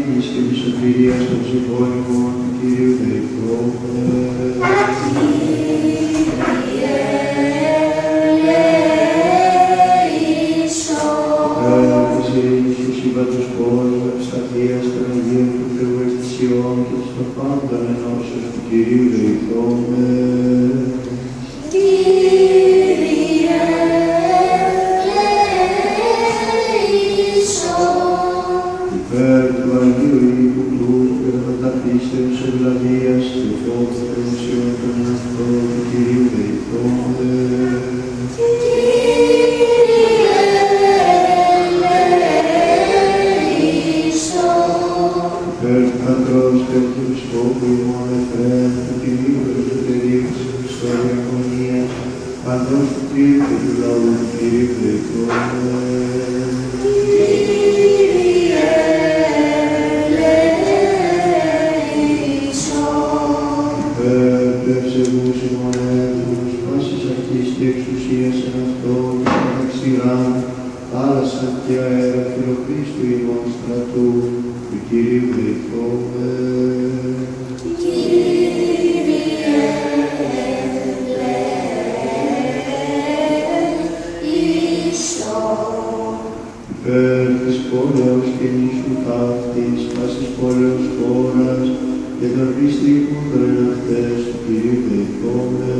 ειρήνης και της σωτηρίας των ψυχών ημών του Κυρίου δεηθώμε. Της ειρήνης του σύμπαντος κόσμου, ευσταθίας των Αγίων του Θεού Εκκλησιών και της των πάντων ενώσεως του Κυρίου δεηθώμε. Υπέρ του Αγίου Οίκου του και κατά πίστεως ευλαβίας του φώτου των ουσιών των εαυτών του Κυρίου δεηθώμε. Υπέρ του Πατρός και του Επισκόπου ημών εφραίων του Κυρίου Ελευθερίου της Χριστόβια Αγωνίας, παντός του Κύριου και του λαού του Κυρίου δεηθώμε. Ευσεβούς ημών έργους, πάσης αρχής και εξουσίας εν αυτό και μεταξυράν, θάλασσα και αέρα Χριστού ημών στρατού, του Κυρίου δεηθώμε. Υπέρ της πόλεως και νήσου ταύτης, πάσης πόλεως χώρας, και των πιστικών των εναυτές του Κυρίου δεηθώμε.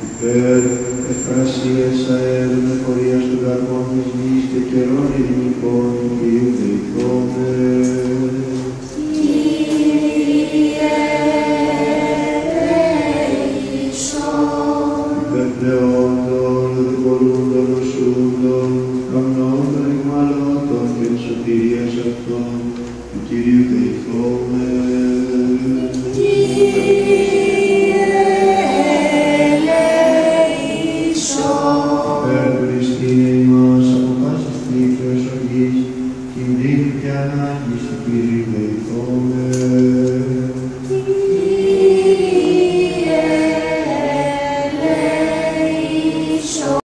Υπέρ εκφρασίας αέρων εφορίας των καρπών της γης και καιρών ειρηνικών του Κυρίου δεηθώμε. Υπέρ πλεόντων, δικολούντων, οσούντων, καμνών των εκμαλώτων και της σωτηρίας αυτών του Κυρίου δεηθώμε. Υπέρ Χριστίνε ημάς από πάσης τύχεως οργής, κινδύνου και ανάγκης του Κυρίου δεηθώμε.